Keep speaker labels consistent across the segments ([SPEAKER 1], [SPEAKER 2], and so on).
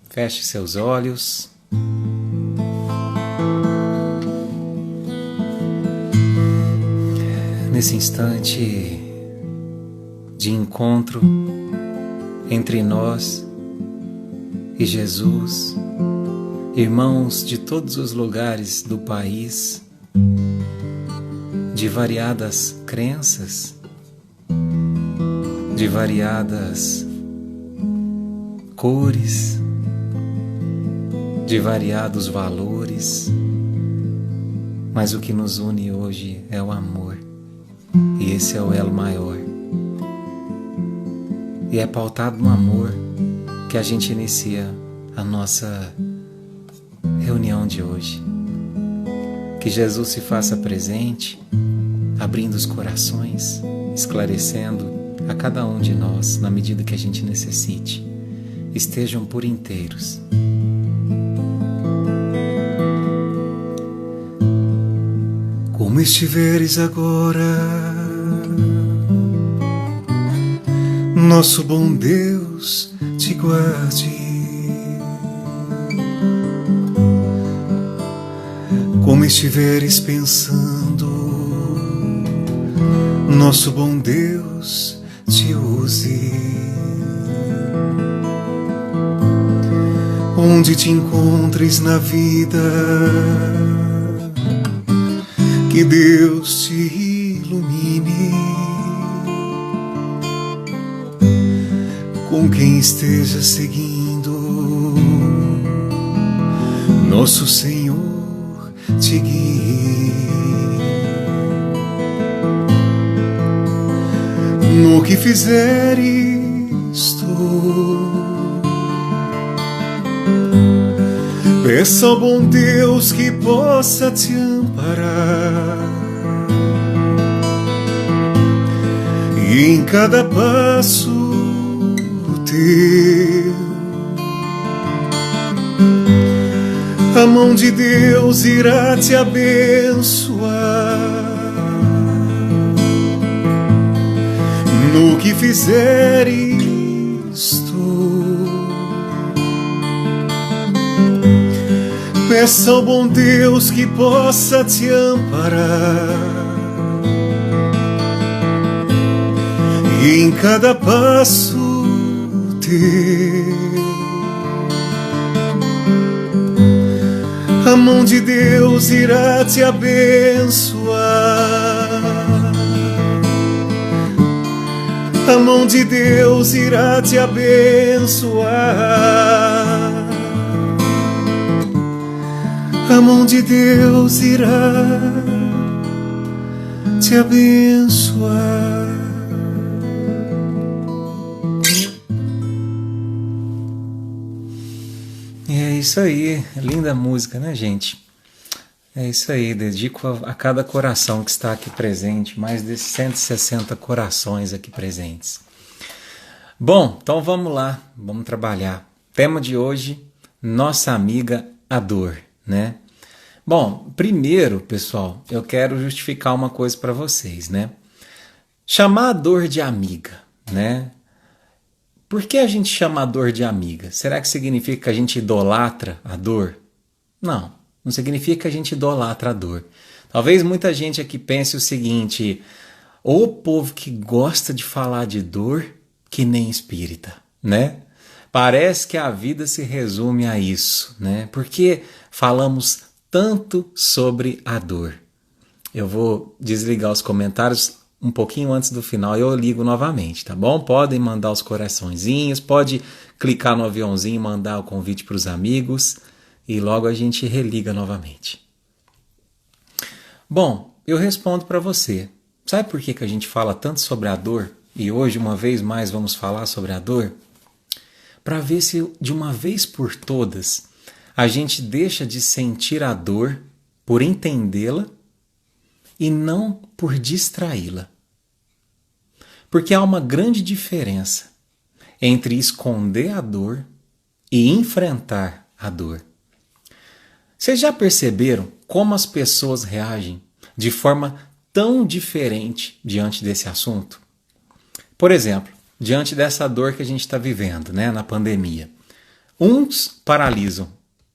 [SPEAKER 1] Feche seus olhos. Nesse instante de encontro entre nós e Jesus, irmãos de todos os lugares do país, de variadas crenças, de variadas cores, de variados valores, mas o que nos une hoje é o amor, e esse é o elo maior. E é pautado no amor que a gente inicia a nossa reunião de hoje. Que Jesus se faça presente, abrindo os corações, esclarecendo a cada um de nós na medida que a gente necessite. Estejam por inteiros. Como estiveres agora, nosso bom Deus te guarde. Como estiveres pensando, nosso bom Deus te use. Onde te encontres na vida, que Deus te ilumine. Com quem esteja seguindo, nosso Senhor te guie. No que fizeres tu, peça ao bom Deus que possa te amparar. E em cada passo teu, a mão de Deus irá te abençoar. No que fizeres tu, peça ao bom Deus que possa te amparar. E em cada passo teu, a mão de Deus irá te abençoar. A mão de Deus irá te abençoar. A mão de Deus irá te abençoar. É isso aí, linda música, né, gente? É isso aí, dedico a cada coração que está aqui presente, mais de 160 corações aqui presentes. Bom, então vamos lá, vamos trabalhar. Tema de hoje, nossa amiga a dor, né? Bom, primeiro, pessoal, eu quero justificar uma coisa para vocês, né? Chamar a dor de amiga, né? Por que a gente chama a dor de amiga? Será que significa que a gente idolatra a dor? Não, não significa que a gente idolatra a dor. Talvez muita gente aqui pense o seguinte: o povo que gosta de falar de dor que nem espírita, né? Parece que a vida se resume a isso, né? Porque falamos tanto sobre a dor. Eu vou desligar os comentários um pouquinho antes do final e eu ligo novamente, tá bom? Podem mandar os coraçõezinhos, pode clicar no aviãozinho e mandar o convite para os amigos e logo a gente religa novamente. Bom, eu respondo para você. Sabe por que a gente fala tanto sobre a dor? E hoje, uma vez mais, vamos falar sobre a dor? Para ver se, de uma vez por todas, a gente deixa de sentir a dor por entendê-la e não por distraí-la. Porque há uma grande diferença entre esconder a dor e enfrentar a dor. Vocês já perceberam como as pessoas reagem de forma tão diferente diante desse assunto? Por exemplo, diante dessa dor que a gente está vivendo, né, na pandemia. Uns paralisam,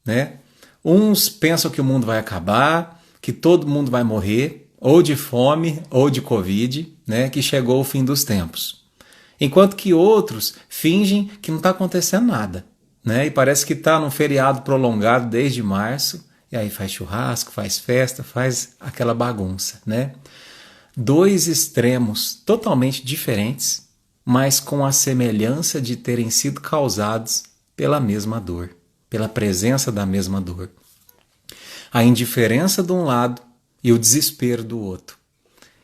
[SPEAKER 1] né? Uns pensam que o mundo vai acabar, que todo mundo vai morrer, ou de fome, ou de Covid, né? Que chegou o fim dos tempos. Enquanto que outros fingem que não está acontecendo nada, né? E parece que está num feriado prolongado desde março, e aí faz churrasco, faz festa, faz aquela bagunça, né? Dois extremos totalmente diferentes, mas com a semelhança de terem sido causados pela mesma dor, pela presença da mesma dor. A indiferença de um lado e o desespero do outro.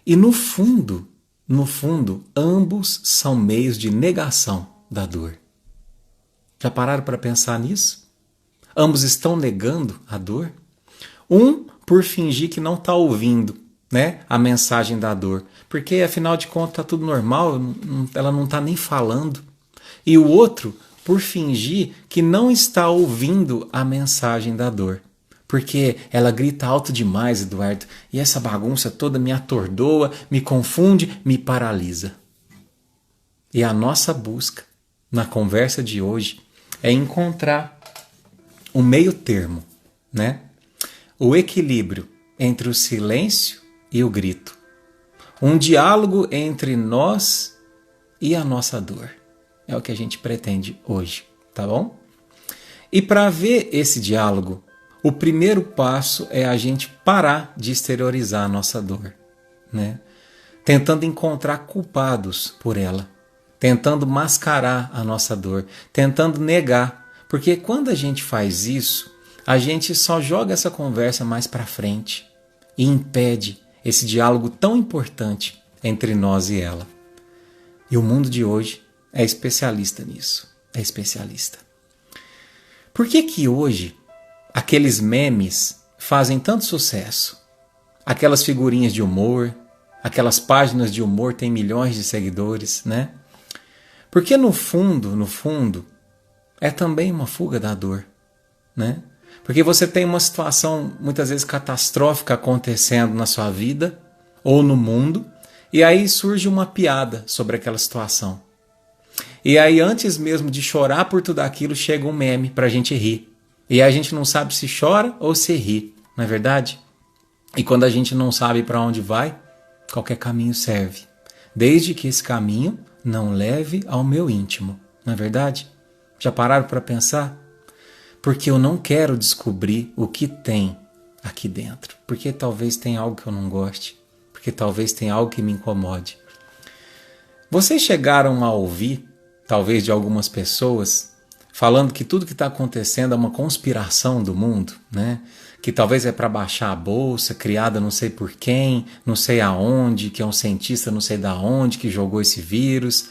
[SPEAKER 1] E no fundo, ambos são meios de negação da dor. Já pararam para pensar nisso? Ambos estão negando a dor? Um por fingir que não está ouvindo, né, a mensagem da dor. Porque, afinal de contas, está tudo normal, ela não está nem falando. E o outro por fingir que não está ouvindo a mensagem da dor. Porque ela grita alto demais, Eduardo, e essa bagunça toda me atordoa, me confunde, me paralisa. E a nossa busca, na conversa de hoje, é encontrar o meio termo, né? O equilíbrio entre o silêncio e o grito. Um diálogo entre nós e a nossa dor. É o que a gente pretende hoje, tá bom? E para ver esse diálogo, o primeiro passo é a gente parar de exteriorizar a nossa dor, né? Tentando encontrar culpados por ela, tentando mascarar a nossa dor, tentando negar. Porque quando a gente faz isso, a gente só joga essa conversa mais para frente e impede esse diálogo tão importante entre nós e ela. E o mundo de hoje é especialista nisso, é especialista. Por que hoje aqueles memes fazem tanto sucesso? Aquelas figurinhas de humor, aquelas páginas de humor têm milhões de seguidores, né? Porque no fundo, é também uma fuga da dor, né? Porque você tem uma situação muitas vezes catastrófica acontecendo na sua vida ou no mundo, e aí surge uma piada sobre aquela situação. E aí antes mesmo de chorar por tudo aquilo, chega um meme pra gente rir. E aí a gente não sabe se chora ou se ri, não é verdade? E quando a gente não sabe para onde vai, qualquer caminho serve. Desde que esse caminho não leve ao meu íntimo, não é verdade? Já pararam para pensar? Porque eu não quero descobrir o que tem aqui dentro. Porque talvez tenha algo que eu não goste. Porque talvez tenha algo que me incomode. Vocês chegaram a ouvir, talvez de algumas pessoas, falando que tudo que está acontecendo é uma conspiração do mundo, né? Que talvez é para baixar a bolsa, criada não sei por quem, não sei aonde, que é um cientista não sei da onde que jogou esse vírus.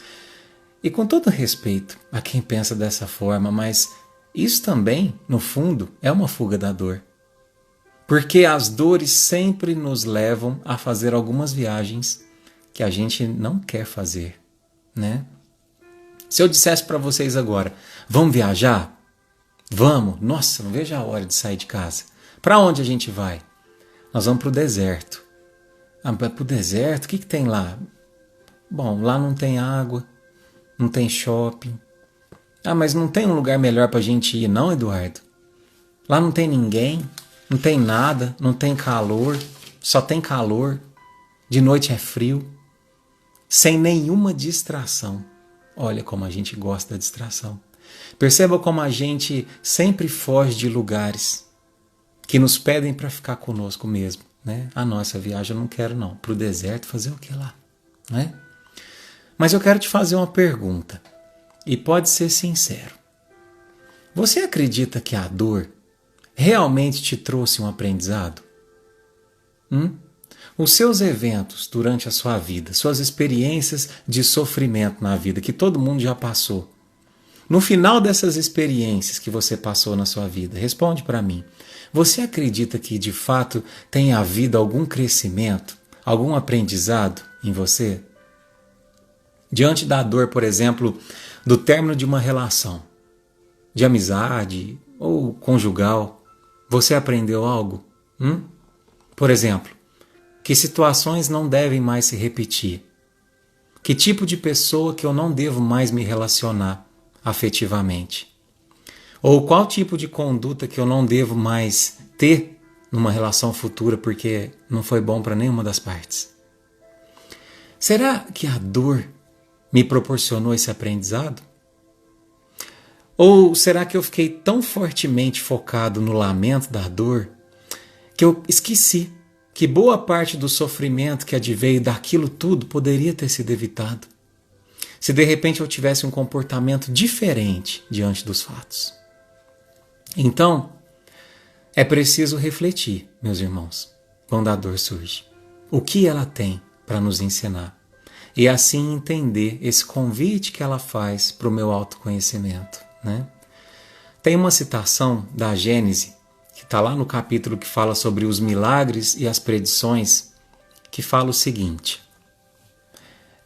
[SPEAKER 1] E com todo respeito a quem pensa dessa forma, mas isso também, no fundo, é uma fuga da dor. Porque as dores sempre nos levam a fazer algumas viagens que a gente não quer fazer, né? Se eu dissesse para vocês agora, vamos viajar? Vamos? Nossa, não vejo a hora de sair de casa. Para onde a gente vai? Nós vamos para o deserto. Ah, para o deserto? O que tem lá? Bom, lá não tem água, não tem shopping. Ah, mas não tem um lugar melhor para a gente ir não, Eduardo? Lá não tem ninguém, não tem nada, não tem calor, só tem calor. De noite é frio, sem nenhuma distração. Olha como a gente gosta da distração. Perceba como a gente sempre foge de lugares que nos pedem para ficar conosco mesmo, né? A nossa viagem eu não quero não. Para o deserto fazer o que lá? Né? Mas eu quero te fazer uma pergunta. E pode ser sincero. Você acredita que a dor realmente te trouxe um aprendizado? Os seus eventos durante a sua vida, suas experiências de sofrimento na vida, que todo mundo já passou. No final dessas experiências que você passou na sua vida, responde para mim. Você acredita que de fato tem havido algum crescimento, algum aprendizado em você? Diante da dor, por exemplo, do término de uma relação, de amizade ou conjugal, você aprendeu algo? Por exemplo, que situações não devem mais se repetir? Que tipo de pessoa que eu não devo mais me relacionar afetivamente? Ou qual tipo de conduta que eu não devo mais ter numa relação futura porque não foi bom para nenhuma das partes? Será que a dor me proporcionou esse aprendizado? Ou será que eu fiquei tão fortemente focado no lamento da dor que eu esqueci que boa parte do sofrimento que adveio daquilo tudo poderia ter sido evitado se de repente eu tivesse um comportamento diferente diante dos fatos? Então, é preciso refletir, meus irmãos, quando a dor surge. O que ela tem para nos ensinar? E assim entender esse convite que ela faz para o meu autoconhecimento, né? Tem uma citação da Gênese, que está lá no capítulo que fala sobre os milagres e as predições, que fala o seguinte: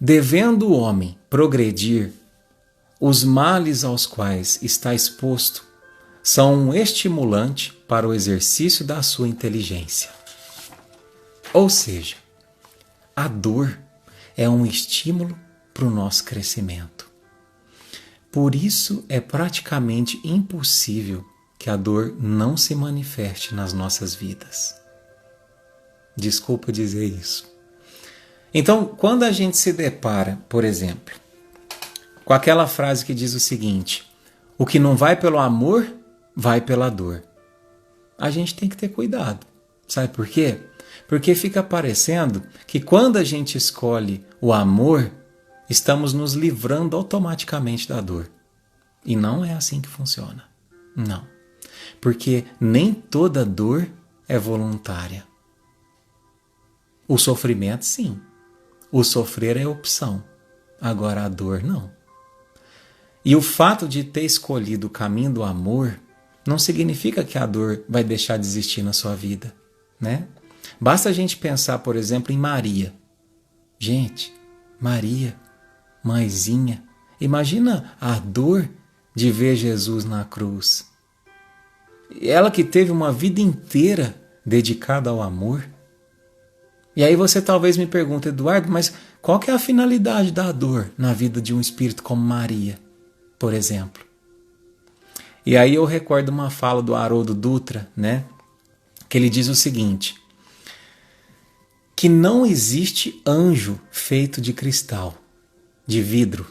[SPEAKER 1] devendo o homem progredir, os males aos quais está exposto são um estimulante para o exercício da sua inteligência. Ou seja, a dor é um estímulo para o nosso crescimento. Por isso é praticamente impossível que a dor não se manifeste nas nossas vidas. Desculpa dizer isso. Então, quando a gente se depara, por exemplo, com aquela frase que diz o seguinte: o que não vai pelo amor, vai pela dor. A gente tem que ter cuidado. Sabe por quê? Porque fica parecendo que quando a gente escolhe o amor, estamos nos livrando automaticamente da dor. E não é assim que funciona. Não. Porque nem toda dor é voluntária. O sofrimento, sim. O sofrer é opção. Agora a dor, não. E o fato de ter escolhido o caminho do amor não significa que a dor vai deixar de existir na sua vida, né? Basta a gente pensar, por exemplo, em Maria. Gente, Maria, mãezinha, imagina a dor de ver Jesus na cruz. Ela que teve uma vida inteira dedicada ao amor. E aí você talvez me pergunte: Eduardo, mas qual que é a finalidade da dor na vida de um espírito como Maria, por exemplo? E aí eu recordo uma fala do Haroldo Dutra, né? Que ele diz o seguinte: que não existe anjo feito de cristal, de vidro.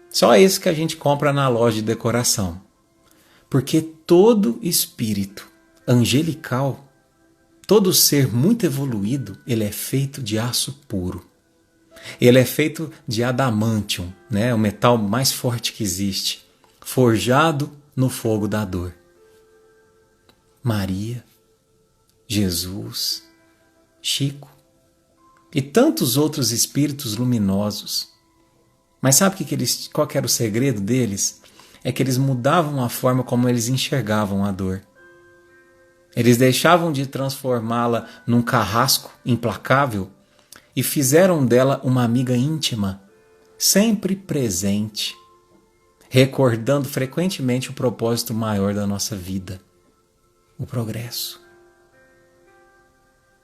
[SPEAKER 1] Só esse que a gente compra na loja de decoração. Porque todo espírito angelical, todo ser muito evoluído, ele é feito de aço puro. Ele é feito de adamantium, né? O metal mais forte que existe, forjado no fogo da dor. Maria, Jesus, Chico e tantos outros espíritos luminosos. Mas sabe qual que era o segredo deles? É que eles mudavam a forma como eles enxergavam a dor. Eles deixavam de transformá-la num carrasco implacável e fizeram dela uma amiga íntima, sempre presente, recordando frequentemente o propósito maior da nossa vida, o progresso.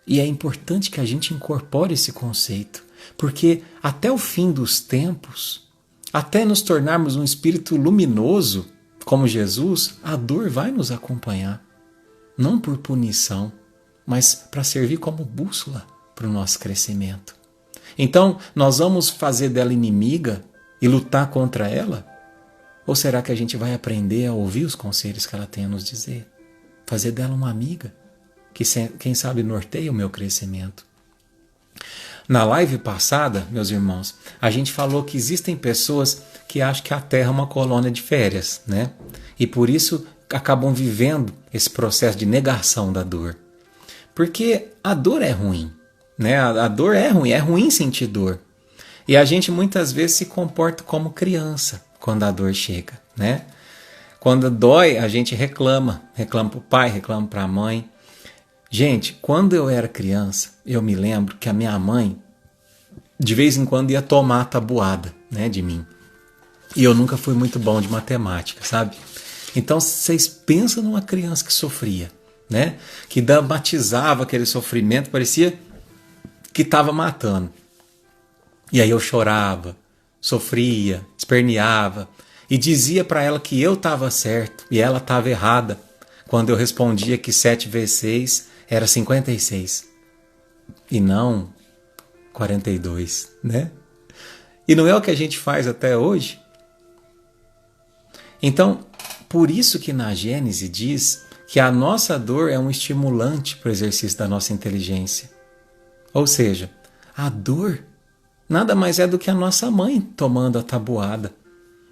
[SPEAKER 1] E é importante que a gente incorpore esse conceito, porque até o fim dos tempos, até nos tornarmos um espírito luminoso como Jesus, a dor vai nos acompanhar. Não por punição, mas para servir como bússola para o nosso crescimento. Então, nós vamos fazer dela inimiga e lutar contra ela? Ou será que a gente vai aprender a ouvir os conselhos que ela tem a nos dizer? Fazer dela uma amiga, que quem sabe norteia o meu crescimento. Na live passada, meus irmãos, a gente falou que existem pessoas que acham que a Terra é uma colônia de férias, né? E por isso acabam vivendo esse processo de negação da dor. Porque a dor é ruim, né? A dor é ruim sentir dor. E a gente muitas vezes se comporta como criança quando a dor chega, né? Quando dói, a gente reclama para o pai, reclama para a mãe. Gente, quando eu era criança, eu me lembro que a minha mãe, de vez em quando, ia tomar a tabuada, né, de mim. E eu nunca fui muito bom de matemática, sabe? Então, vocês pensam numa criança que sofria, né? Que dramatizava aquele sofrimento, parecia que estava matando. E aí eu chorava, sofria, esperneava. e dizia para ela que eu estava certo e ela estava errada, quando eu respondia que 7 vezes 6 era 56 e não 42, né? E não é o que a gente faz até hoje? Então, por isso que na Gênese diz que a nossa dor é um estimulante para o exercício da nossa inteligência. Ou seja, a dor nada mais é do que a nossa mãe tomando a tabuada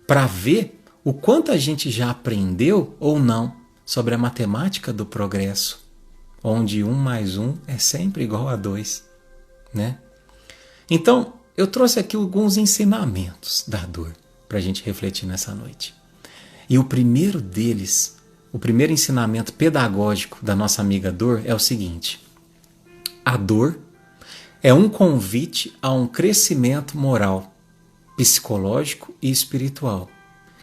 [SPEAKER 1] para ver o quanto a gente já aprendeu ou não sobre a matemática do progresso, onde 1 mais 1 é sempre igual a 2, né? Então, eu trouxe aqui alguns ensinamentos da dor para a gente refletir nessa noite. E o primeiro deles, o primeiro ensinamento pedagógico da nossa amiga dor é o seguinte: a dor é um convite a um crescimento moral, psicológico e espiritual,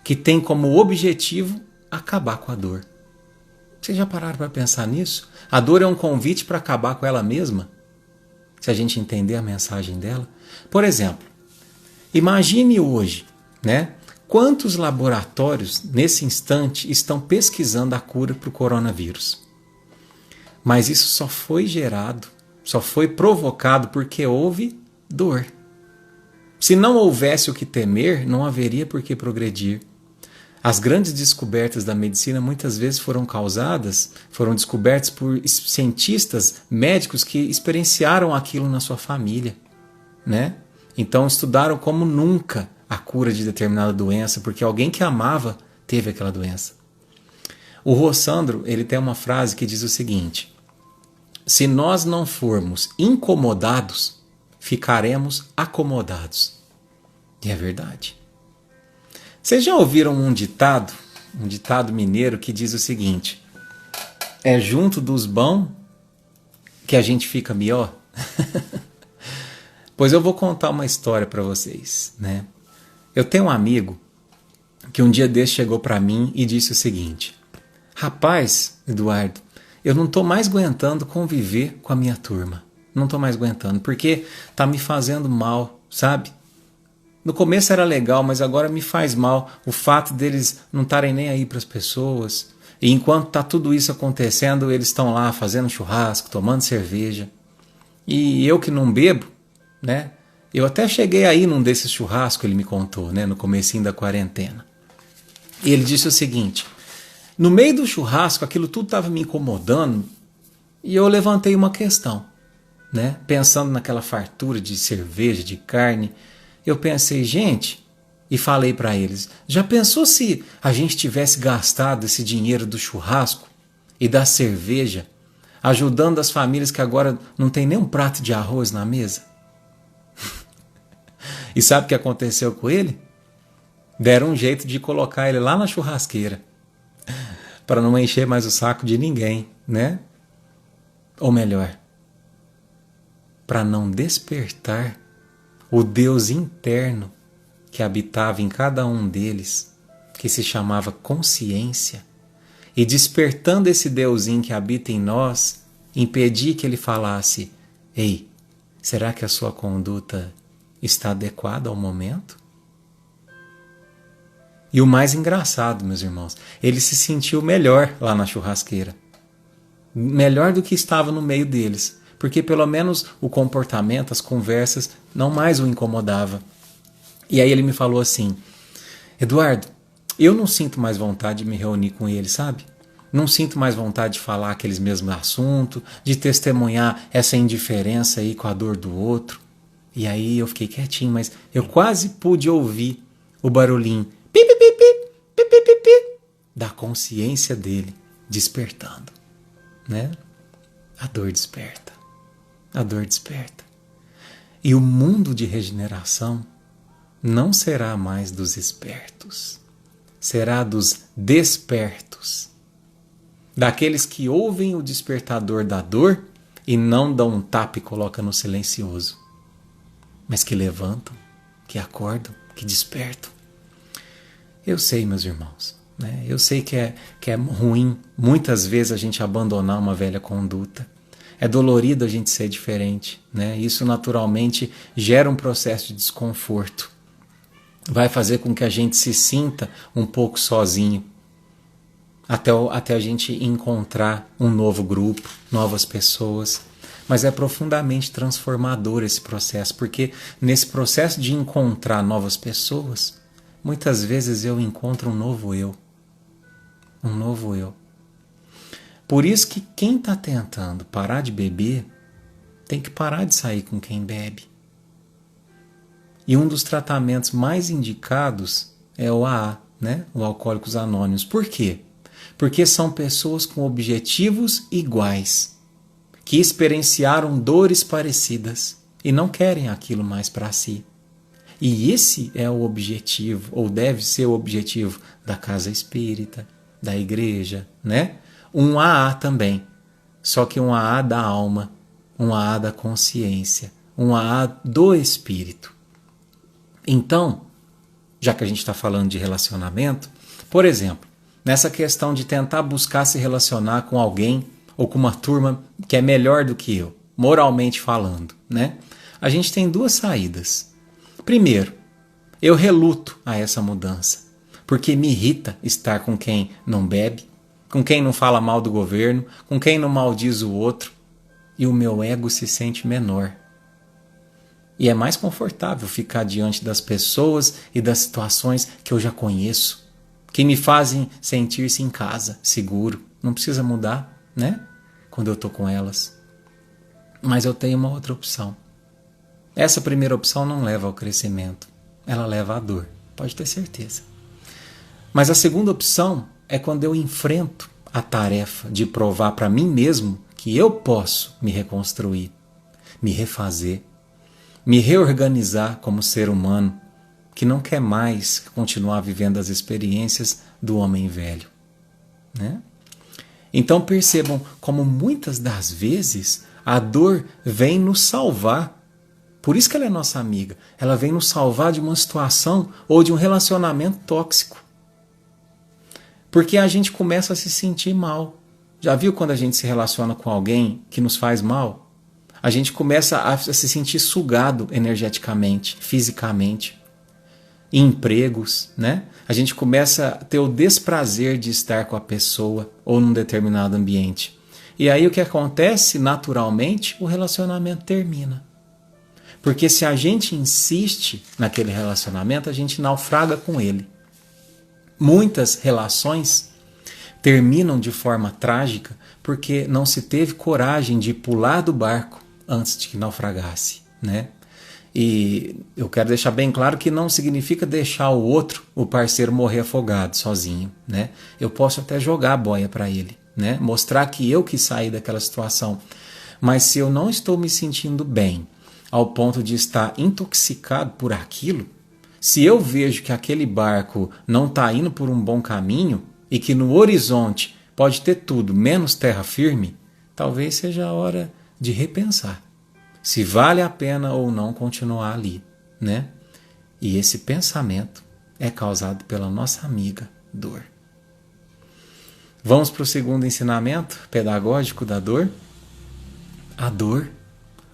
[SPEAKER 1] que tem como objetivo acabar com a dor. Vocês já pararam para pensar nisso? A dor é um convite para acabar com ela mesma? Se a gente entender a mensagem dela. Por exemplo, imagine hoje, né? Quantos laboratórios, nesse instante, estão pesquisando a cura para o coronavírus? Mas isso só foi gerado, só foi provocado porque houve dor. Se não houvesse o que temer, não haveria por que progredir. As grandes descobertas da medicina muitas vezes foram descobertas por cientistas, médicos que experienciaram aquilo na sua família, né? Então estudaram como nunca a cura de determinada doença, porque alguém que amava teve aquela doença. O Rossandro, ele tem uma frase que diz o seguinte: se nós não formos incomodados, ficaremos acomodados. E é verdade. Vocês já ouviram um ditado mineiro que diz o seguinte: é junto dos bons que a gente fica melhor? Pois eu vou contar uma história para vocês, né? Eu tenho um amigo que um dia desse chegou para mim e disse o seguinte: rapaz, Eduardo, eu não estou mais aguentando conviver com a minha turma. Não estou mais aguentando, porque tá me fazendo mal, sabe? No começo era legal, mas agora me faz mal o fato deles não estarem nem aí para as pessoas. E enquanto está tudo isso acontecendo, eles estão lá fazendo churrasco, tomando cerveja. E eu que não bebo, né? Eu até cheguei aí num desses churrascos, ele me contou, né? No comecinho da quarentena. E ele disse o seguinte: no meio do churrasco, aquilo tudo estava me incomodando e eu levantei uma questão, né? Pensando naquela fartura de cerveja, de carne. Eu pensei, gente, e falei para eles: já pensou se a gente tivesse gastado esse dinheiro do churrasco e da cerveja ajudando as famílias que agora não tem nem um prato de arroz na mesa? E sabe o que aconteceu com ele? Deram um jeito de colocar ele lá na churrasqueira para não encher mais o saco de ninguém, né? Ou melhor, para não despertar o Deus interno que habitava em cada um deles, que se chamava consciência, e despertando esse Deusinho que habita em nós, impedir que ele falasse: ei, será que a sua conduta está adequada ao momento? E o mais engraçado, meus irmãos, ele se sentiu melhor lá na churrasqueira. Melhor do que estava no meio deles. Porque pelo menos o comportamento, as conversas, não mais o incomodava. E aí ele me falou assim: Eduardo, eu não sinto mais vontade de me reunir com ele, sabe? Não sinto mais vontade de falar aqueles mesmos assuntos, de testemunhar essa indiferença aí com a dor do outro. E aí eu fiquei quietinho, mas eu quase pude ouvir o barulhinho pi, pi, pi, pi, pi, pi, pi, pi, da consciência dele despertando, né? A dor desperta. A dor desperta. E o mundo de regeneração não será mais dos espertos, será dos despertos. Daqueles que ouvem o despertador da dor e não dão um tapa e colocam no silencioso, mas que levantam, que acordam, que despertam. Eu sei, meus irmãos, né? Eu sei que é ruim muitas vezes a gente abandonar uma velha conduta. É dolorido a gente ser diferente, né? Isso naturalmente gera um processo de desconforto. vai fazer com que a gente se sinta um pouco sozinho, até a gente encontrar um novo grupo, novas pessoas. Mas é profundamente transformador esse processo, porque nesse processo de encontrar novas pessoas, muitas vezes eu encontro um novo eu. Um novo eu. Por isso que quem está tentando parar de beber tem que parar de sair com quem bebe. E um dos tratamentos mais indicados é o AA, né? O Alcoólicos Anônimos. Por quê? Porque são pessoas com objetivos iguais, que experienciaram dores parecidas e não querem aquilo mais para si. E esse é o objetivo, ou deve ser o objetivo da casa espírita, da igreja, né? Um AA também, só que um AA da alma, um AA da consciência, um AA do espírito. Então, já que a gente está falando de relacionamento, por exemplo, nessa questão de tentar buscar se relacionar com alguém ou com uma turma que é melhor do que eu, moralmente falando, né? A gente tem duas saídas. Primeiro, eu reluto a essa mudança, porque me irrita estar com quem não bebe, com quem não fala mal do governo, com quem não maldiz o outro, e o meu ego se sente menor. E é mais confortável ficar diante das pessoas e das situações que eu já conheço, que me fazem sentir-se em casa, seguro. Não precisa mudar, né? Quando eu estou com elas. Mas eu tenho uma outra opção. Essa primeira opção não leva ao crescimento. Ela leva à dor, pode ter certeza. Mas a segunda opção é quando eu enfrento a tarefa de provar para mim mesmo que eu posso me reconstruir, me refazer, me reorganizar como ser humano que não quer mais continuar vivendo as experiências do homem velho, né? Então percebam como muitas das vezes a dor vem nos salvar. Por isso que ela é nossa amiga. Ela vem nos salvar de uma situação ou de um relacionamento tóxico. Porque a gente começa a se sentir mal. Já viu quando a gente se relaciona com alguém que nos faz mal? A gente começa a se sentir sugado energeticamente, fisicamente. Em empregos, né? A gente começa a ter o desprazer de estar com a pessoa ou num determinado ambiente. E aí o que acontece? Naturalmente, o relacionamento termina. Porque se a gente insiste naquele relacionamento, a gente naufraga com ele. Muitas relações terminam de forma trágica porque não se teve coragem de pular do barco antes de que naufragasse, né? E eu quero deixar bem claro que não significa deixar o outro, o parceiro, morrer afogado sozinho, né? Eu posso até jogar a boia para ele, né? Mostrar que eu que saí daquela situação. Mas se eu não estou me sentindo bem ao ponto de estar intoxicado por aquilo, se eu vejo que aquele barco não está indo por um bom caminho e que no horizonte pode ter tudo menos terra firme, talvez seja a hora de repensar se vale a pena ou não continuar ali, né? E esse pensamento é causado pela nossa amiga dor. Vamos para o segundo ensinamento pedagógico da dor. A dor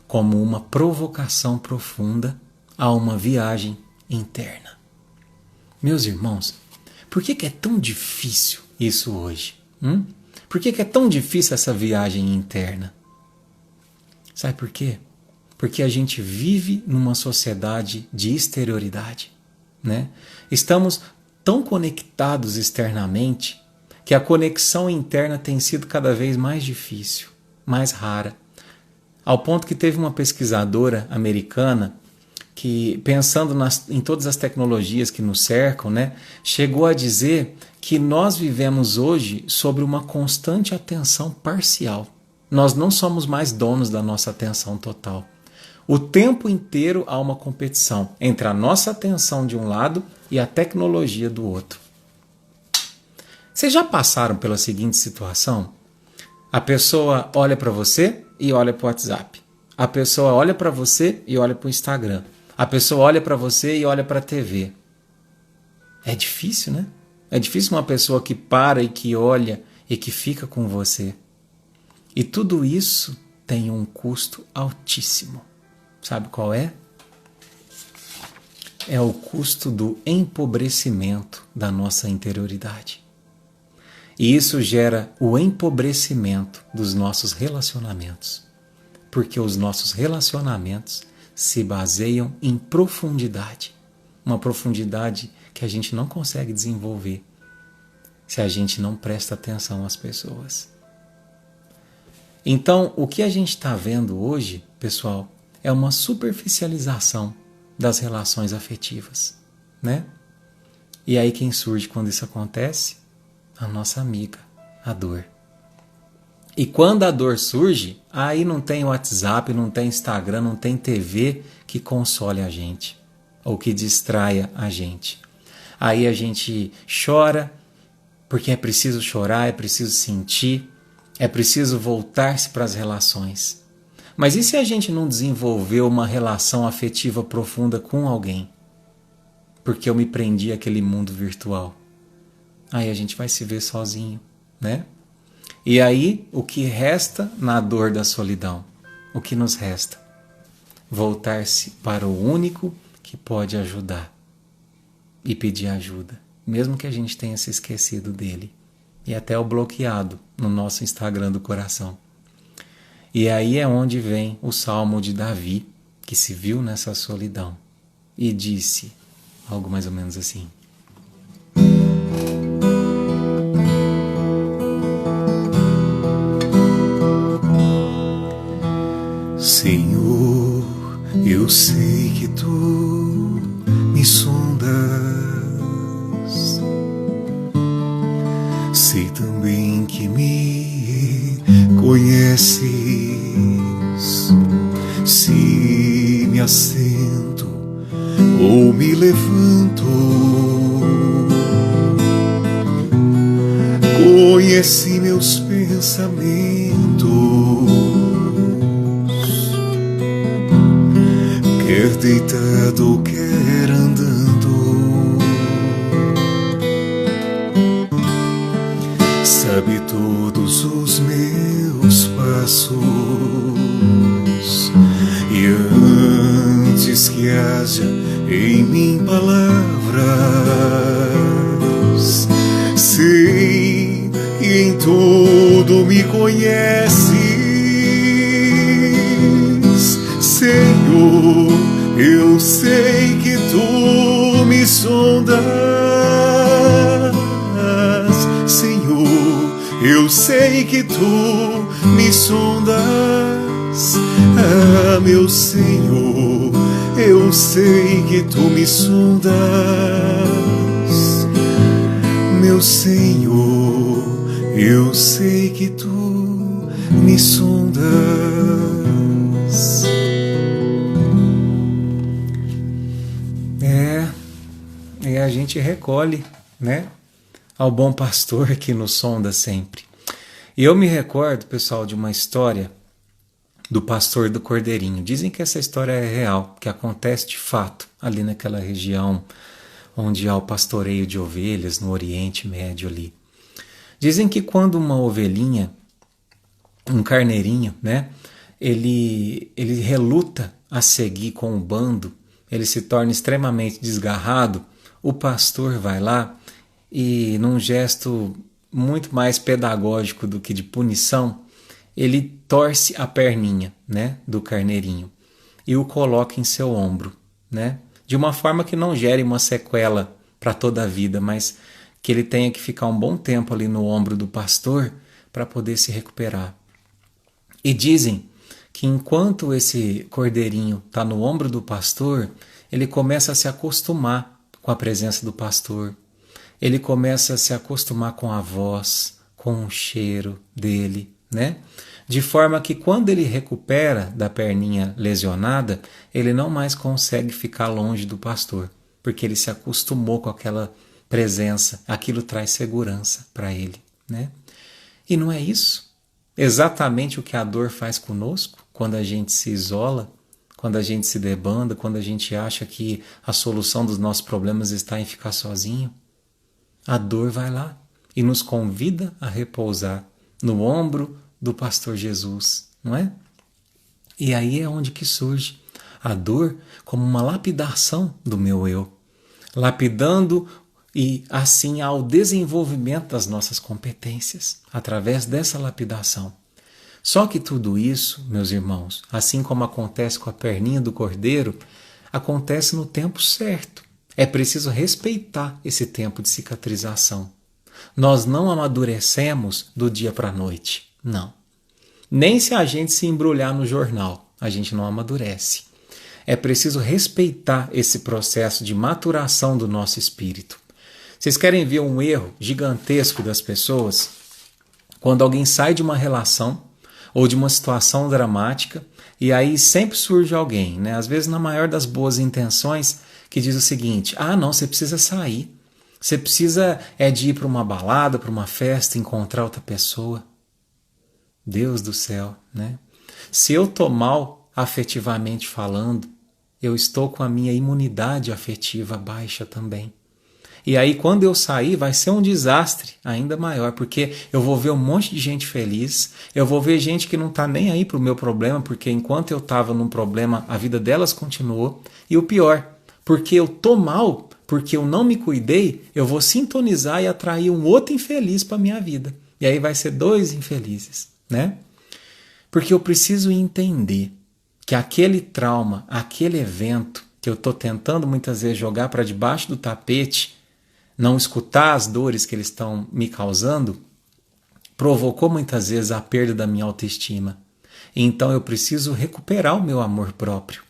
[SPEAKER 1] como uma provocação profunda a uma viagem interna. Meus irmãos, por que é tão difícil isso hoje? Por que é tão difícil essa viagem interna? Sabe por quê? Porque a gente vive numa sociedade de exterioridade, né? Estamos tão conectados externamente que a conexão interna tem sido cada vez mais difícil, mais rara, ao ponto que teve uma pesquisadora americana que, pensando em todas as tecnologias que nos cercam, né, chegou a dizer que nós vivemos hoje sobre uma constante atenção parcial. Nós não somos mais donos da nossa atenção total. O tempo inteiro há uma competição entre a nossa atenção de um lado e a tecnologia do outro. Vocês já passaram pela seguinte situação? A pessoa olha para você e olha para o WhatsApp. A pessoa olha para você e olha para o Instagram. A pessoa olha para você e olha para a TV. É difícil, né? É difícil uma pessoa que para e que olha e que fica com você. E tudo isso tem um custo altíssimo. Sabe qual é? é o custo do empobrecimento da nossa interioridade. E isso gera o empobrecimento dos nossos relacionamentos, porque os nossos relacionamentos se baseiam em profundidade, uma profundidade que a gente não consegue desenvolver se a gente não presta atenção às pessoas. Então, o que a gente está vendo hoje, pessoal, é uma superficialização das relações afetivas, né? E aí quem surge quando isso acontece? A nossa amiga, a dor. E quando a dor surge, aí não tem WhatsApp, não tem Instagram, não tem TV que console a gente, ou que distraia a gente. Aí a gente chora, porque é preciso chorar, é preciso sentir, é preciso voltar-se para as relações. Mas e se a gente não desenvolveu uma relação afetiva profunda com alguém? Porque eu me prendi àquele mundo virtual. Aí a gente vai se ver sozinho, né? E aí, o que resta na dor da solidão? O que nos resta? Voltar-se para o único que pode ajudar e pedir ajuda, mesmo que a gente tenha se esquecido dele e até o bloqueado no nosso Instagram do coração. E aí é onde vem o Salmo de Davi, que se viu nessa solidão e disse algo mais ou menos assim:
[SPEAKER 2] Senhor, eu sei que tu me sondas, sei também que me conheces. Se me assento ou me levanto, conhece meus pensamentos. Quer deitado, quer andando, sabe todos os meus passos. E antes que haja em mim palavras, sei que em tudo me conheces. Senhor, eu sei que tu me sondas. Senhor, eu sei que tu me sondas. Ah, meu Senhor, eu sei que tu me sondas. Meu Senhor, eu sei que tu me sondas.
[SPEAKER 1] E a gente recolhe, né, ao bom pastor que nos sonda sempre. E eu me recordo, pessoal, de uma história do pastor do Cordeirinho. Dizem que essa história é real, que acontece de fato ali naquela região onde há o pastoreio de ovelhas, no Oriente Médio ali. Dizem que quando uma ovelhinha, um carneirinho, né, ele reluta a seguir com o bando, ele se torna extremamente desgarrado, o pastor vai lá e, num gesto muito mais pedagógico do que de punição, ele torce a perninha, né, do carneirinho e o coloca em seu ombro, né, de uma forma que não gere uma sequela para toda a vida, mas que ele tenha que ficar um bom tempo ali no ombro do pastor para poder se recuperar. E dizem que enquanto esse cordeirinho está no ombro do pastor, ele começa a se acostumar com a presença do pastor, ele começa a se acostumar com a voz, com o cheiro dele, né? De forma que quando ele recupera da perninha lesionada, ele não mais consegue ficar longe do pastor, porque ele se acostumou com aquela presença, aquilo traz segurança para ele, né? E não é isso exatamente o que a dor faz conosco, quando a gente se isola, quando a gente se debanda, quando a gente acha que a solução dos nossos problemas está em ficar sozinho? A dor vai lá e nos convida a repousar no ombro do pastor Jesus, não é? E aí é onde que surge a dor como uma lapidação do meu eu, lapidando e assim ao desenvolvimento das nossas competências, através dessa lapidação. Só que tudo isso, meus irmãos, assim como acontece com a perninha do cordeiro, acontece no tempo certo. É preciso respeitar esse tempo de cicatrização. Nós não amadurecemos do dia para a noite, não. Nem se a gente se embrulhar no jornal, a gente não amadurece. É preciso respeitar esse processo de maturação do nosso espírito. Vocês querem ver um erro gigantesco das pessoas? Quando alguém sai de uma relação ou de uma situação dramática, e aí sempre surge alguém, né? Às vezes na maior das boas intenções, que diz o seguinte: não, você precisa sair. Você precisa de ir para uma balada, para uma festa, encontrar outra pessoa. Deus do céu, né? Se eu estou mal afetivamente falando, eu estou com a minha imunidade afetiva baixa também. E aí quando eu sair vai ser um desastre ainda maior, porque eu vou ver um monte de gente feliz, eu vou ver gente que não está nem aí para o meu problema, porque enquanto eu estava num problema, a vida delas continuou. E o pior, porque eu estou mal, porque eu não me cuidei, eu vou sintonizar e atrair um outro infeliz para a minha vida. E aí vai ser dois infelizes, né? Porque eu preciso entender que aquele trauma, aquele evento que eu estou tentando muitas vezes jogar para debaixo do tapete, não escutar as dores que eles estão me causando, provocou muitas vezes a perda da minha autoestima. Então eu preciso recuperar o meu amor próprio.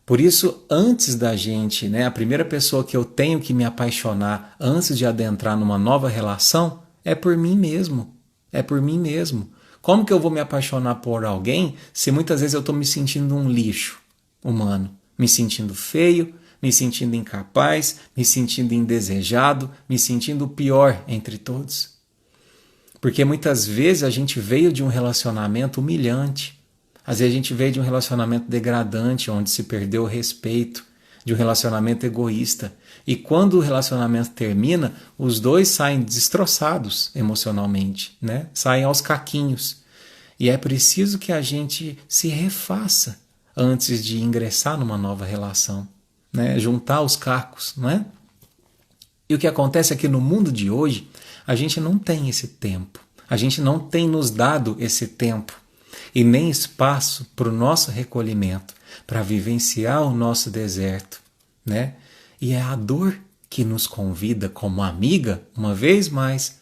[SPEAKER 1] Por isso, antes da gente, né, a primeira pessoa que eu tenho que me apaixonar antes de adentrar numa nova relação é por mim mesmo. É por mim mesmo. Como que eu vou me apaixonar por alguém se muitas vezes eu estou me sentindo um lixo humano? Me sentindo feio, me sentindo incapaz, me sentindo indesejado, me sentindo o pior entre todos. Porque muitas vezes a gente veio de um relacionamento humilhante. Às vezes a gente veio de um relacionamento degradante, onde se perdeu o respeito, de um relacionamento egoísta. E quando o relacionamento termina, os dois saem destroçados emocionalmente, né? Saem aos caquinhos. E é preciso que a gente se refaça antes de ingressar numa nova relação, né? Juntar os cacos, não é? E o que acontece é que no mundo de hoje, a gente não tem esse tempo. A gente não tem nos dado esse tempo e nem espaço para o nosso recolhimento, para vivenciar o nosso deserto, né? E é a dor que nos convida como amiga, uma vez mais,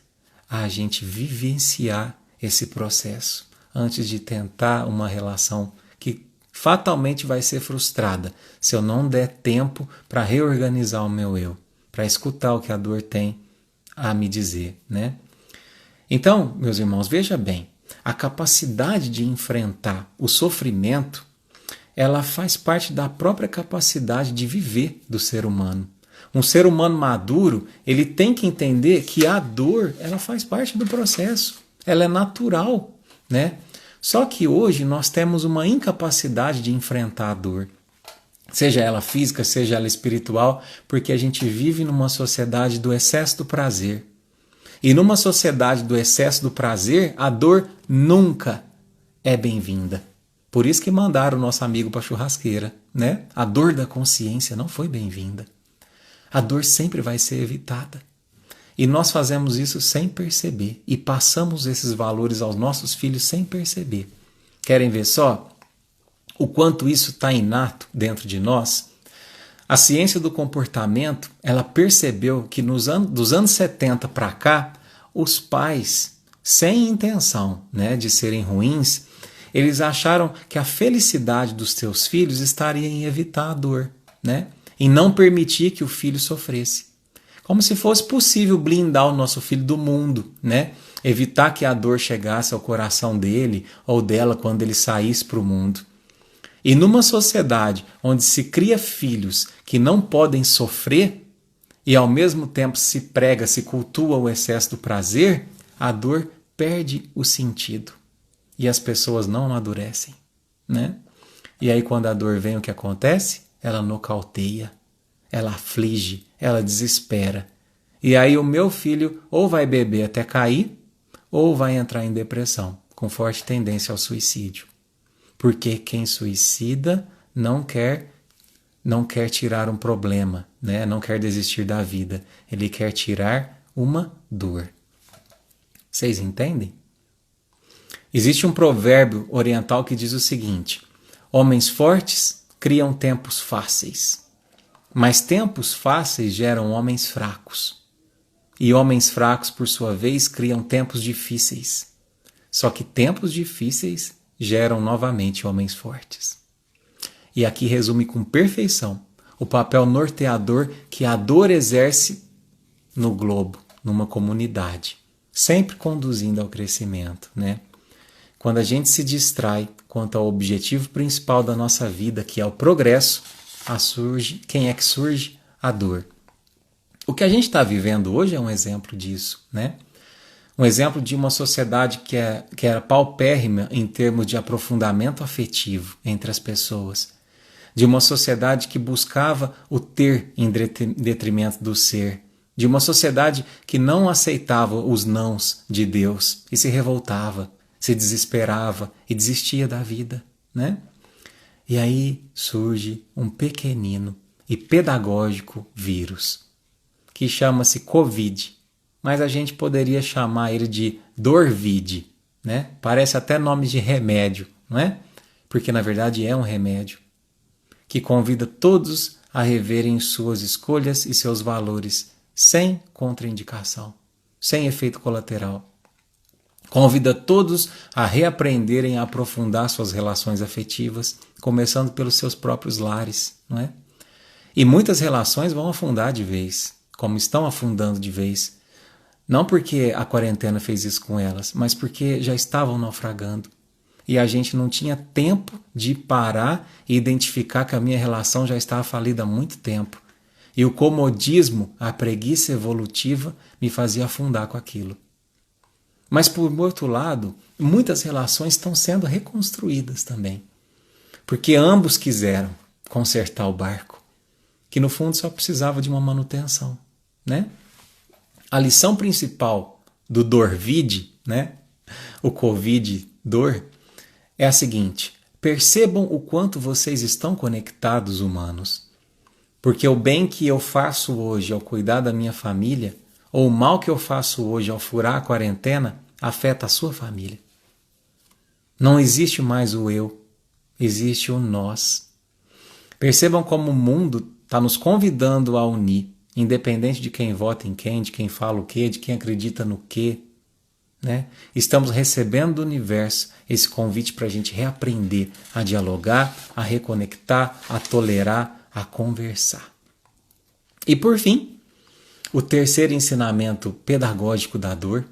[SPEAKER 1] a gente vivenciar esse processo antes de tentar uma relação que fatalmente vai ser frustrada se eu não der tempo para reorganizar o meu eu, para escutar o que a dor tem a me dizer, né? Então, meus irmãos, veja bem, a capacidade de enfrentar o sofrimento, ela faz parte da própria capacidade de viver do ser humano. Um ser humano maduro, ele tem que entender que a dor, ela faz parte do processo, ela é natural, né? Só que hoje nós temos uma incapacidade de enfrentar a dor, seja ela física, seja ela espiritual, porque a gente vive numa sociedade do excesso do prazer. E numa sociedade do excesso do prazer, a dor nunca é bem-vinda. Por isso que mandaram o nosso amigo para a churrasqueira, né? A dor da consciência não foi bem-vinda. A dor sempre vai ser evitada. E nós fazemos isso sem perceber. E passamos esses valores aos nossos filhos sem perceber. Querem ver só o quanto isso está inato dentro de nós? A ciência do comportamento, ela percebeu que dos anos 70 para cá, os pais, sem intenção, né, de serem ruins, eles acharam que a felicidade dos seus filhos estaria em evitar a dor, né, em não permitir que o filho sofresse. Como se fosse possível blindar o nosso filho do mundo, né, evitar que a dor chegasse ao coração dele ou dela quando ele saísse para o mundo. E numa sociedade onde se cria filhos que não podem sofrer e ao mesmo tempo se prega, se cultua o excesso do prazer, a dor perde o sentido e as pessoas não amadurecem, né? E aí quando a dor vem, o que acontece? Ela nocauteia, ela aflige, ela desespera. E aí o meu filho ou vai beber até cair ou vai entrar em depressão, com forte tendência ao suicídio. Porque quem suicida não quer tirar um problema, né? Não quer desistir da vida. Ele quer tirar uma dor. Vocês entendem? Existe um provérbio oriental que diz o seguinte: homens fortes criam tempos fáceis, mas tempos fáceis geram homens fracos. E homens fracos, por sua vez, criam tempos difíceis. Só que tempos difíceis geram novamente homens fortes. E aqui resume com perfeição o papel norteador que a dor exerce no globo, numa comunidade, sempre conduzindo ao crescimento, né? Quando a gente se distrai quanto ao objetivo principal da nossa vida, que é o progresso, quem é que surge? A dor. O que a gente está vivendo hoje é um exemplo disso, né? Um exemplo de uma sociedade que era paupérrima em termos de aprofundamento afetivo entre as pessoas. De uma sociedade que buscava o ter em detrimento do ser. De uma sociedade que não aceitava os nãos de Deus e se revoltava, se desesperava e desistia da vida, né? E aí surge um pequenino e pedagógico vírus, que chama-se Covid, mas a gente poderia chamar ele de Dorvid, né? Parece até nome de remédio, não é? Porque na verdade é um remédio que convida todos a reverem suas escolhas e seus valores sem contraindicação, sem efeito colateral. Convida todos a reaprenderem a aprofundar suas relações afetivas, começando pelos seus próprios lares, não é? E muitas relações vão afundar de vez, como estão afundando de vez. Não porque a quarentena fez isso com elas, mas porque já estavam naufragando. E a gente não tinha tempo de parar e identificar que a minha relação já estava falida há muito tempo. E o comodismo, a preguiça evolutiva, me fazia afundar com aquilo. Mas, por outro lado, muitas relações estão sendo reconstruídas também. Porque ambos quiseram consertar o barco, que no fundo só precisava de uma manutenção, né? A lição principal do Dorvid, né? O Covid dor, é a seguinte: percebam o quanto vocês estão conectados, humanos. Porque o bem que eu faço hoje ao cuidar da minha família, ou o mal que eu faço hoje ao furar a quarentena, afeta a sua família. Não existe mais o eu, existe o nós. Percebam como o mundo está nos convidando a unir, independente de quem vota em quem, de quem fala o quê, de quem acredita no quê, né? Estamos recebendo do universo esse convite para a gente reaprender a dialogar, a reconectar, a tolerar, a conversar. E por fim, o terceiro ensinamento pedagógico da dor,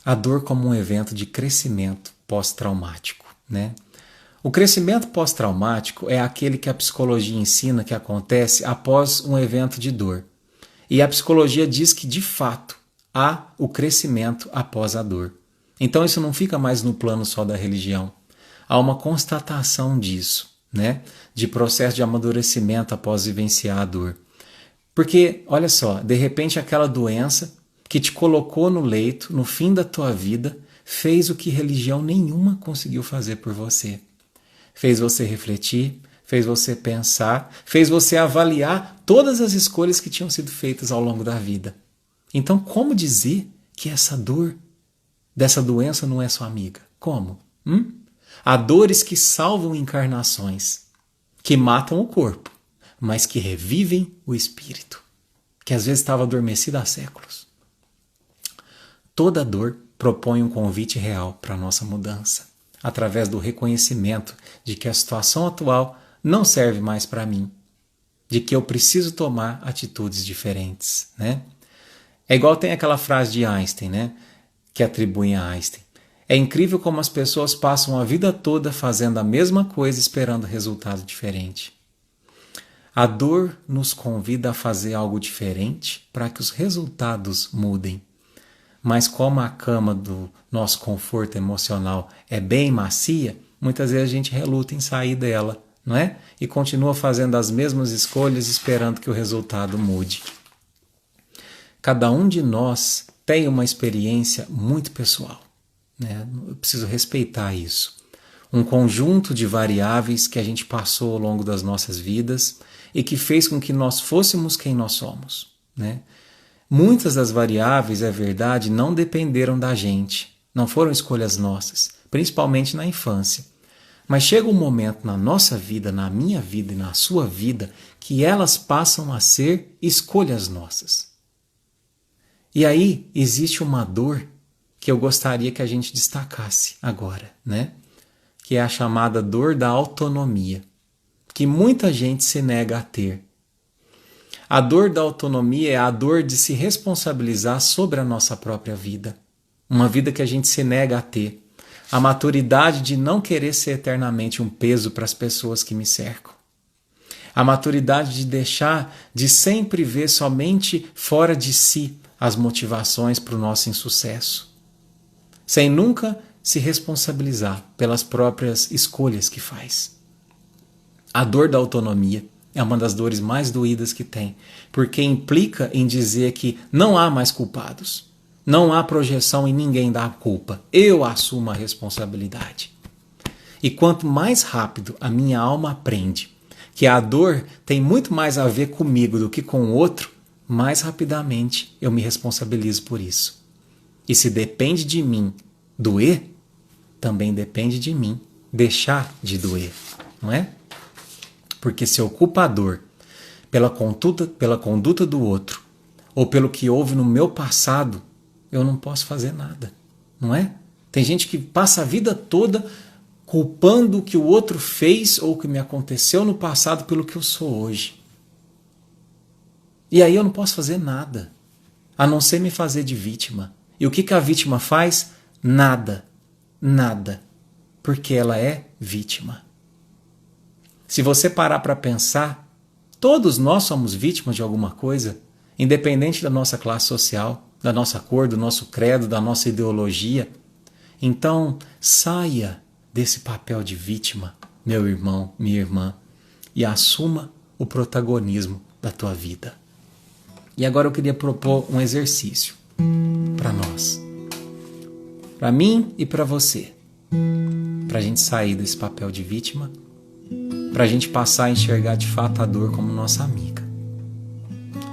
[SPEAKER 1] a dor como um evento de crescimento pós-traumático, né? O crescimento pós-traumático é aquele que a psicologia ensina que acontece após um evento de dor. E a psicologia diz que, de fato, há o crescimento após a dor. Então isso não fica mais no plano só da religião. Há uma constatação disso, né? De processo de amadurecimento após vivenciar a dor. Porque, olha só, de repente aquela doença que te colocou no leito, no fim da tua vida, fez o que religião nenhuma conseguiu fazer por você. Fez você refletir, fez você pensar, fez você avaliar todas as escolhas que tinham sido feitas ao longo da vida. Então, como dizer que essa dor dessa doença não é sua amiga? Como? Há dores que salvam encarnações, que matam o corpo, mas que revivem o espírito, que às vezes estava adormecido há séculos. Toda dor propõe um convite real para a nossa mudança, através do reconhecimento de que a situação atual não serve mais para mim, de que eu preciso tomar atitudes diferentes, né? É igual tem aquela frase de Einstein, né? Que atribuem a Einstein. É incrível como as pessoas passam a vida toda fazendo a mesma coisa esperando resultado diferente. A dor nos convida a fazer algo diferente para que os resultados mudem. Mas como a cama do nosso conforto emocional é bem macia, muitas vezes a gente reluta em sair dela, não é? E continua fazendo as mesmas escolhas esperando que o resultado mude. Cada um de nós tem uma experiência muito pessoal, né? Eu preciso respeitar isso. um conjunto de variáveis que a gente passou ao longo das nossas vidas e que fez com que nós fôssemos quem nós somos, né? Muitas das variáveis, é verdade, não dependeram da gente, não foram escolhas nossas, principalmente na infância. Mas chega um momento na nossa vida, na minha vida e na sua vida, que elas passam a ser escolhas nossas. E aí existe uma dor que eu gostaria que a gente destacasse agora, né? Que é a chamada dor da autonomia, que muita gente se nega a ter. A dor da autonomia é a dor de se responsabilizar sobre a nossa própria vida, uma vida que a gente se nega a ter. A maturidade de não querer ser eternamente um peso para as pessoas que me cercam. A maturidade de deixar de sempre ver somente fora de si as motivações para o nosso insucesso, sem nunca se responsabilizar pelas próprias escolhas que faz. A dor da autonomia é uma das dores mais doídas que tem, porque implica em dizer que não há mais culpados. Não há projeção em ninguém dar culpa. Eu assumo a responsabilidade. E quanto mais rápido a minha alma aprende que a dor tem muito mais a ver comigo do que com o outro, mais rapidamente eu me responsabilizo por isso. E se depende de mim doer, também depende de mim deixar de doer, não é? Porque se eu culpo a dor pela conduta do outro ou pelo que houve no meu passado, eu não posso fazer nada, não é? Tem gente que passa a vida toda culpando o que o outro fez ou o que me aconteceu no passado pelo que eu sou hoje. E aí eu não posso fazer nada, a não ser me fazer de vítima. E o que a vítima faz? Nada, nada, porque ela é vítima. Se você parar para pensar, todos nós somos vítimas de alguma coisa, independente da nossa classe social, da nossa cor, do nosso credo, da nossa ideologia. Então, saia desse papel de vítima, meu irmão, minha irmã, e assuma o protagonismo da tua vida. E agora eu queria propor um exercício para nós, para mim e para você, para a gente sair desse papel de vítima, para a gente passar a enxergar de fato a dor como nossa amiga,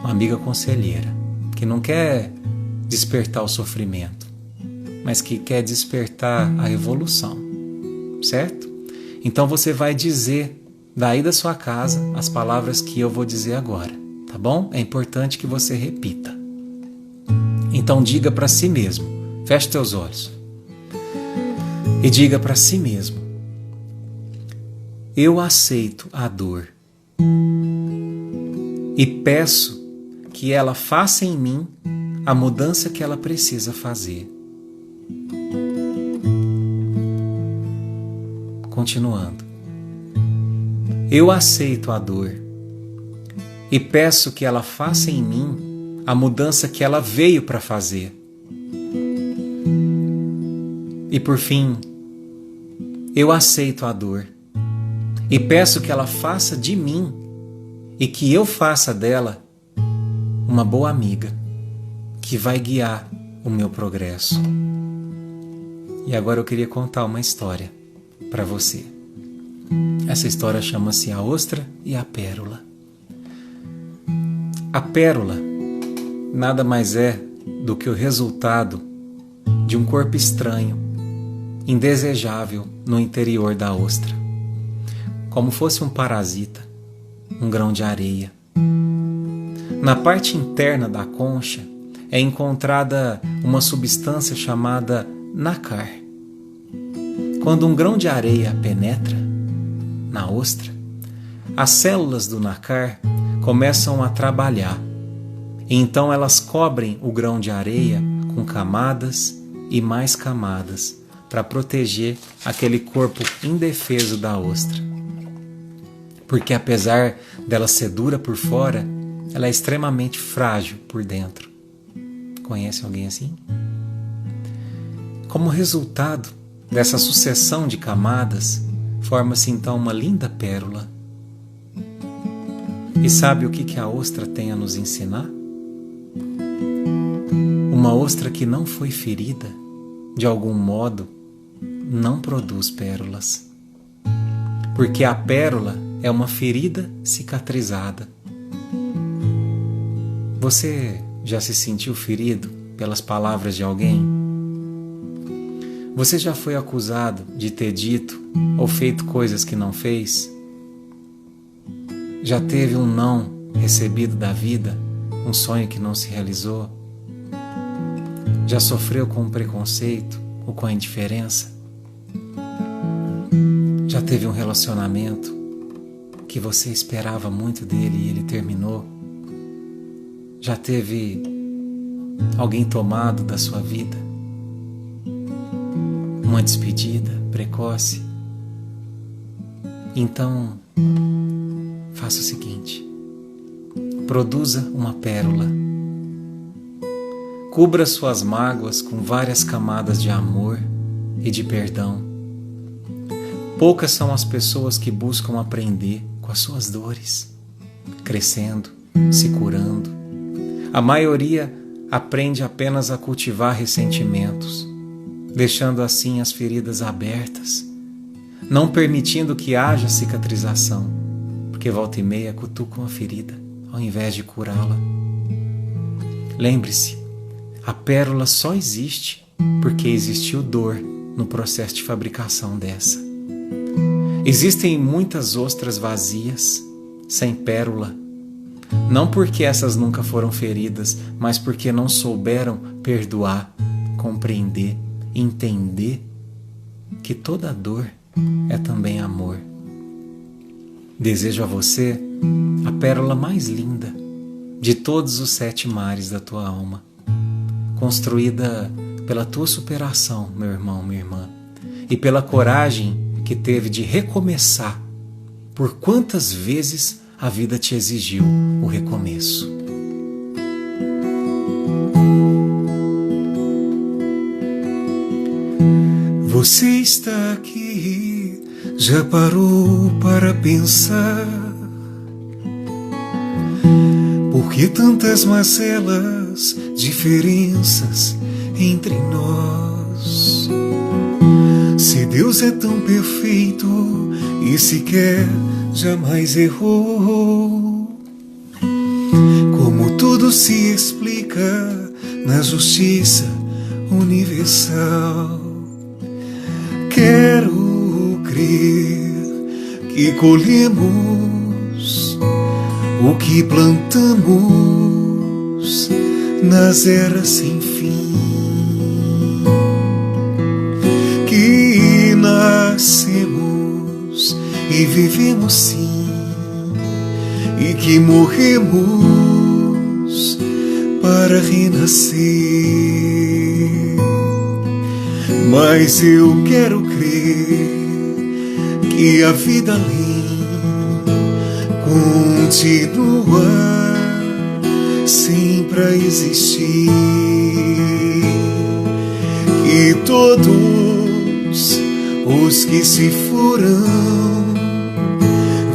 [SPEAKER 1] uma amiga conselheira, que não quer despertar o sofrimento, mas que quer despertar a evolução, certo? Então você vai dizer daí da sua casa as palavras que eu vou dizer agora, tá bom? É importante que você repita. Então diga para si mesmo, feche teus olhos e diga para si mesmo: eu aceito a dor e peço que ela faça em mim a mudança que ela precisa fazer. Continuando. Eu aceito a dor e peço que ela faça em mim a mudança que ela veio para fazer. E por fim, eu aceito a dor e peço que ela faça de mim e que eu faça dela uma boa amiga que vai guiar o meu progresso. E agora eu queria contar uma história para você. Essa história chama-se A Ostra e a Pérola. A pérola nada mais é do que o resultado de um corpo estranho, indesejável no interior da ostra, como fosse um parasita, um grão de areia. Na parte interna da concha é encontrada uma substância chamada nácar. Quando um grão de areia penetra na ostra, as células do nácar começam a trabalhar, e então elas cobrem o grão de areia com camadas e mais camadas para proteger aquele corpo indefeso da ostra. Porque apesar dela ser dura por fora, ela é extremamente frágil por dentro. Conhece alguém assim? Como resultado dessa sucessão de camadas, forma-se então uma linda pérola. E sabe o que a ostra tem a nos ensinar? Uma ostra que não foi ferida, de algum modo, não produz pérolas. porque a pérola é uma ferida cicatrizada. Você já se sentiu ferido pelas palavras de alguém? Você já foi acusado de ter dito ou feito coisas que não fez? Já teve um não recebido da vida, um sonho que não se realizou? Já sofreu com o preconceito ou com a indiferença? Já teve um relacionamento que você esperava muito dele e ele terminou? Já teve alguém tomado da sua vida? Uma despedida precoce? Então, faça o seguinte: produza uma pérola. Cubra suas mágoas com várias camadas de amor e de perdão. Poucas são as pessoas que buscam aprender com as suas dores, crescendo, se curando. A maioria aprende apenas a cultivar ressentimentos, deixando assim as feridas abertas, não permitindo que haja cicatrização, porque volta e meia cutucam a ferida, ao invés de curá-la. Lembre-se, a pérola só existe porque existiu dor no processo de fabricação dessa. Existem muitas ostras vazias, sem pérola, não porque essas nunca foram feridas, mas porque não souberam perdoar, compreender, entender que toda dor é também amor. Desejo a você a pérola mais linda de todos os 7 mares da tua alma, construída pela tua superação, meu irmão, minha irmã, e pela coragem que teve de recomeçar por quantas vezes a vida te exigiu o recomeço.
[SPEAKER 2] Você está aqui, já parou para pensar? Por que tantas mazelas, diferenças entre nós? Se Deus é tão perfeito e sequer jamais errou, como tudo se explica na justiça universal? Quero crer que colhemos o que plantamos nas eras sem fim, que nascemos e vivemos sim, e que morremos para renascer. Mas eu quero crer que a vida além continua sempre a existir, que todos os que se foram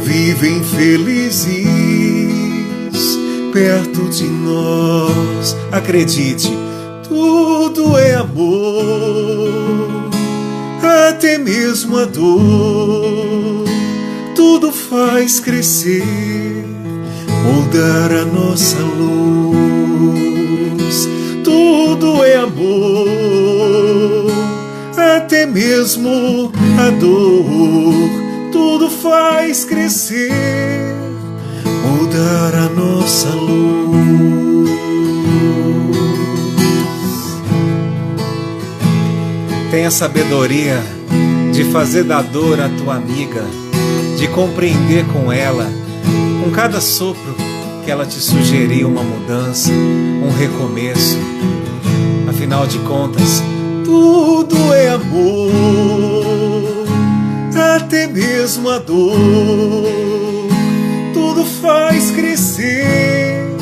[SPEAKER 2] vivem felizes perto de nós. Acredite, tudo é amor, até mesmo a dor. Tudo faz crescer, moldar a nossa luz. Tudo é amor, até mesmo a dor. Tudo faz crescer, moldar a nossa luz.
[SPEAKER 1] Tenha sabedoria de fazer da dor a tua amiga, de compreender com ela, com cada sopro que ela te sugerir uma mudança, um recomeço. Afinal de contas,
[SPEAKER 2] tudo é amor, até mesmo a dor. Tudo faz crescer,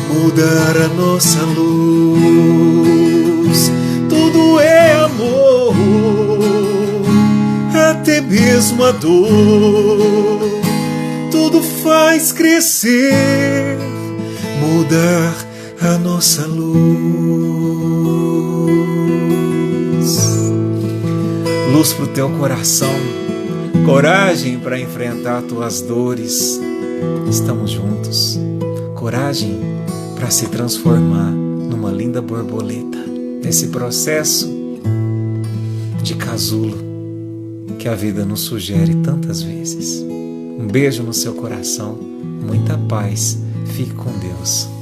[SPEAKER 2] mudar a nossa luz. Tudo é amor, até mesmo a dor. Tudo faz crescer, mudar a nossa luz.
[SPEAKER 1] luz para o teu coração, coragem para enfrentar tuas dores. Estamos juntos. Coragem para se transformar numa linda borboleta. Esse processo de casulo que a vida nos sugere tantas vezes. Um beijo no seu coração, muita paz. Fique com Deus.